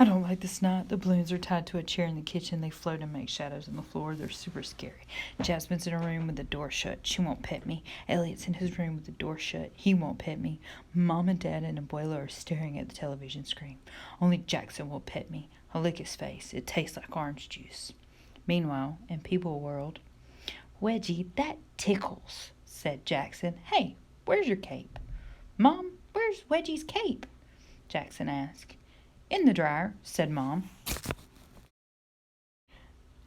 I don't like this night. The balloons are tied to a chair in the kitchen. They float and make shadows on the floor. They're super scary. Jasmine's in her room with the door shut. She won't pet me. Elliot's in his room with the door shut. He won't pet me. Mom and Dad and Abuela are staring at the television screen. Only Jackson will pet me. I'll lick his face. It tastes like orange juice. Meanwhile, in People World, Wedgie, that tickles, said Jackson. Hey, where's your cape? Mom, where's Wedgie's cape? Jackson asked. In the dryer, said Mom.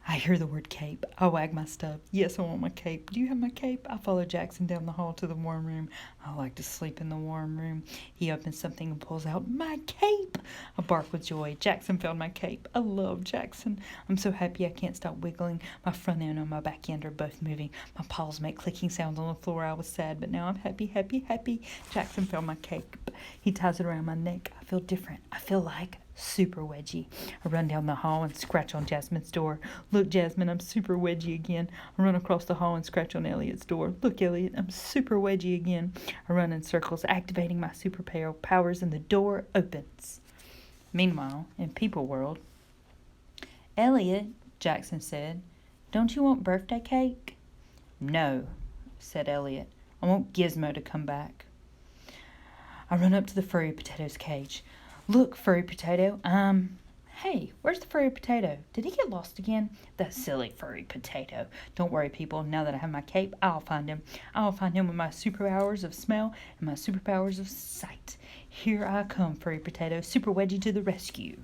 I hear the word cape. I wag my stub. Yes, I want my cape. Do you have my cape? I follow Jackson down the hall to the warm room. I like to sleep in the warm room. He opens something and pulls out my cape. I bark with joy. Jackson found my cape. I love Jackson. I'm so happy I can't stop wiggling. My front end and my back end are both moving. My paws make clicking sounds on the floor. I was sad, but now I'm happy, happy, happy. Jackson found my cape. He ties it around my neck. I feel different. I feel like Super Wedgie. I run down the hall and scratch on Jasmine's door. Look, Jasmine, I'm Super Wedgie again. I run across the hall and scratch on Elliot's door. Look, Elliot, I'm Super Wedgie again. I run in circles, activating my superpower powers, and the door opens. Meanwhile, in People World, Elliot, Jackson said, don't you want birthday cake? No, said Elliot. I want Gizmo to come back. I run up to the furry potato's cage. Look, furry potato, hey, where's the furry potato? Did he get lost again? That silly furry potato. Don't worry, people. Now that I have my cape, I'll find him. I'll find him with my superpowers of smell and my superpowers of sight. Here I come, furry potato. Super Wedgie to the rescue.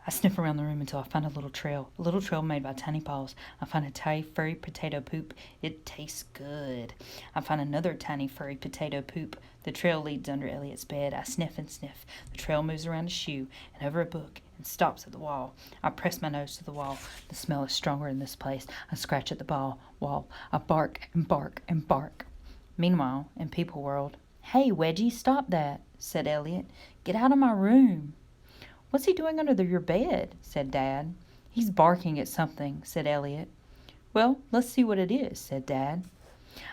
I sniff around the room until I find a little trail made by tiny paws. I find a tiny furry potato poop. It tastes good. I find another tiny furry potato poop. The trail leads under Elliot's bed. I sniff and sniff. The trail moves around a shoe and over a book and stops at the wall. I press my nose to the wall. The smell is stronger in this place. I scratch at the wall. I bark and bark and bark. Meanwhile, in People World, hey, Wedgie, stop that, said Elliot. Get out of my room. What's he doing under your bed? Said Dad. He's barking at something, said Elliot. Well, let's see what it is, said Dad.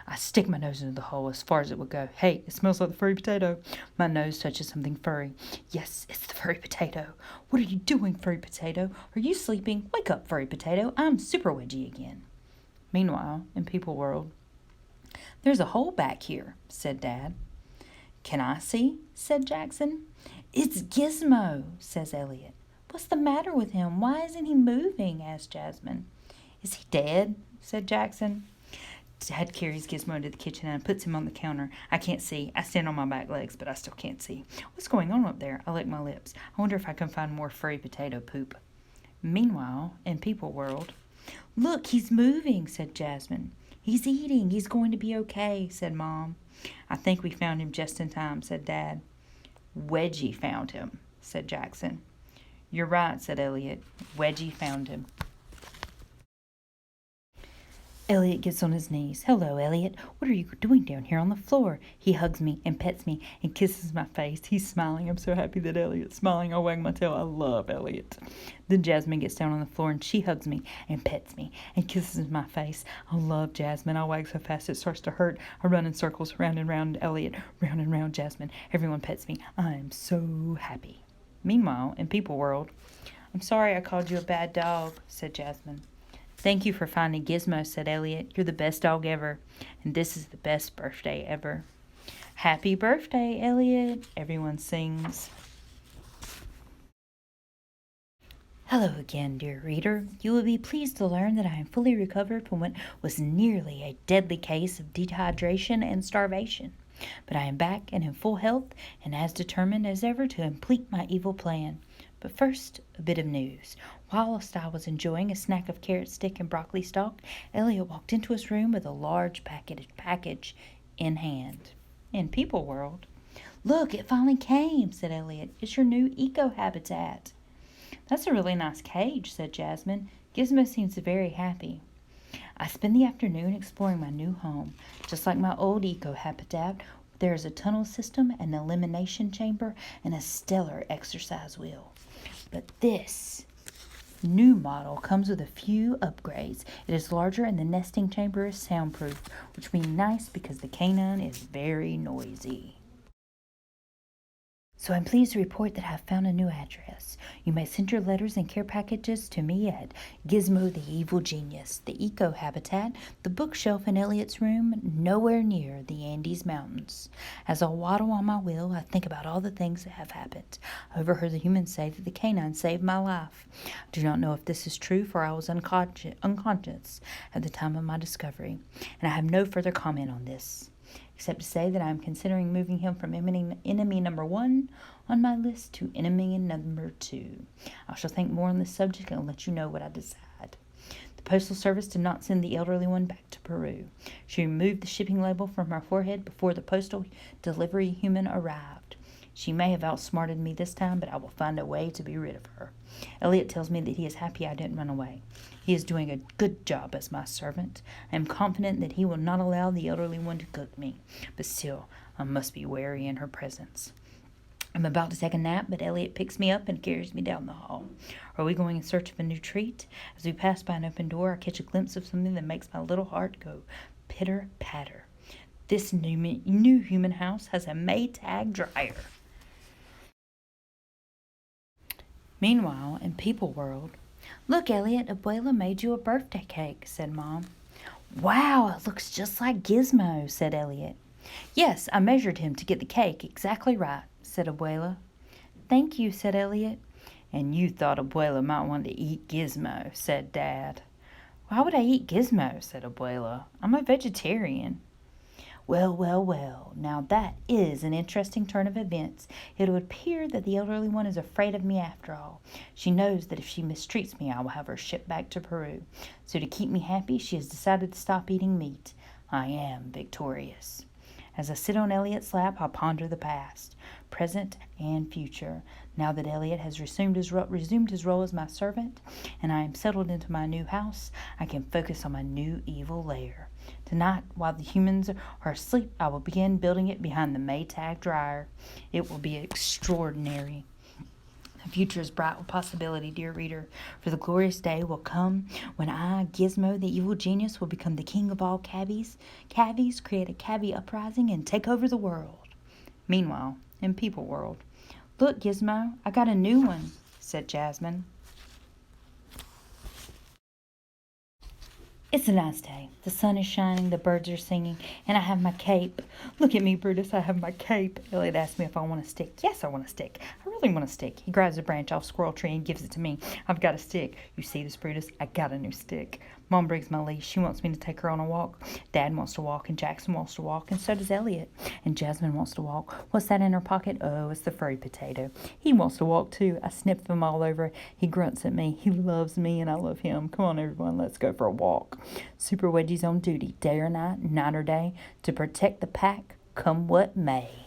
I stick my nose into the hole as far as it would go. Hey, it smells like the furry potato. My nose touches something furry. Yes, it's the furry potato. What are you doing, furry potato? Are you sleeping? Wake up, furry potato. I'm Super Wedgie again. Meanwhile, in People World, there's a hole back here, said Dad. Can I see? Said Jackson. It's Gizmo, says Elliot. What's the matter with him? Why isn't he moving? Asked Jasmine. Is he dead? Said Jackson. Dad carries Gizmo into the kitchen and puts him on the counter. I can't see. I stand on my back legs, but I still can't see. What's going on up there? I lick my lips. I wonder if I can find more furry potato poop. Meanwhile, in People World, look, he's moving, said Jasmine. He's eating. He's going to be okay, said Mom. I think we found him just in time, said Dad. Wedgie found him, said Jackson. You're right, said Elliot. Wedgie found him. Elliot gets on his knees. Hello, Elliot. What are you doing down here on the floor? He hugs me and pets me and kisses my face. He's smiling. I'm so happy that Elliot's smiling. I wag my tail. I love Elliot. Then Jasmine gets down on the floor and she hugs me and pets me and kisses my face. I love Jasmine. I wag so fast it starts to hurt. I run in circles round and round Elliot, round and round Jasmine. Everyone pets me. I am so happy. Meanwhile, in People World, I'm sorry I called you a bad dog, said Jasmine. Thank you for finding Gizmo, said Elliot. You're the best dog ever, and this is the best birthday ever. Happy birthday, Elliot, everyone sings. Hello again, dear reader. You will be pleased to learn that I am fully recovered from what was nearly a deadly case of dehydration and starvation. But I am back and in full health and as determined as ever to complete my evil plan. But first, a bit of news. Whilst I was enjoying a snack of carrot stick and broccoli stalk, Elliot walked into his room with a large package in hand. In People World, look, it finally came, said Elliot. It's your new eco-habitat. That's a really nice cage, said Jasmine. Gizmo seems very happy. I spend the afternoon exploring my new home. Just like my old eco-habitat, there is a tunnel system, an elimination chamber, and a stellar exercise wheel. But this new model comes with a few upgrades. It is larger and the nesting chamber is soundproof, which means nice because the canine is very noisy. So I'm pleased to report that I've found a new address. You may send your letters and care packages to me at Gizmo the Evil Genius, the Eco Habitat, the bookshelf in Elliot's room, nowhere near the Andes Mountains. As I waddle on my wheel, I think about all the things that have happened. I overheard the humans say that the canine saved my life. I do not know if this is true, for I was unconscious at the time of my discovery, and I have no further comment on this, except to say that I am considering moving him from enemy number 1 on my list to enemy number 2. I shall think more on this subject and let you know what I decide. The Postal Service did not send the elderly one back to Peru. She removed the shipping label from her forehead before the postal delivery human arrived. She may have outsmarted me this time, but I will find a way to be rid of her. Elliot tells me that he is happy I didn't run away. He is doing a good job as my servant. I am confident that he will not allow the elderly one to cook me, but still, I must be wary in her presence. I'm about to take a nap, but Elliot picks me up and carries me down the hall. Are we going in search of a new treat? As we pass by an open door, I catch a glimpse of something that makes my little heart go pitter-patter. This new human house has a Maytag dryer. Meanwhile, in People World, "Look, Elliot, Abuela made you a birthday cake," said Mom. "Wow, it looks just like Gizmo," said Elliot. "Yes, I measured him to get the cake exactly right," said Abuela. "Thank you," said Elliot. "And you thought Abuela might want to eat Gizmo," said Dad. "Why would I eat Gizmo?" said Abuela. "I'm a vegetarian." Well, now that is an interesting turn of events. It would appear that the elderly one is afraid of me after all. She knows that if she mistreats me, I will have her shipped back to Peru. So to keep me happy, she has decided to stop eating meat. I am victorious. As I sit on Elliot's lap, I ponder the past, present, and future. Now that Elliot has resumed his role as my servant, and I am settled into my new house, I can focus on my new evil lair. Tonight, while the humans are asleep, I will begin building it behind the Maytag dryer. It will be extraordinary. The future is bright with possibility, dear reader, for the glorious day will come when I, Gizmo, the evil genius, will become the king of all cabbies, create a cabbie uprising, and take over the world. Meanwhile, in People World, "Look, Gizmo, I got a new one," said Jasmine. It's a nice day. The sun is shining, the birds are singing, and I have my cape. "Look at me, Brutus, I have my cape." Elliot asked me if I want a stick. Yes, I want a stick. I really want a stick. He grabs a branch off Squirrel Tree and gives it to me. I've got a stick. You see this, Brutus? I got a new stick. Mom brings my leash. She wants me to take her on a walk. Dad wants to walk, and Jackson wants to walk, and so does Elliot. And Jasmine wants to walk. What's that in her pocket? Oh, it's the furry potato. He wants to walk, too. I snip him all over. He grunts at me. He loves me, and I love him. Come on, everyone, let's go for a walk. Super Wedgie's on duty, day or night or day, to protect the pack, come what may.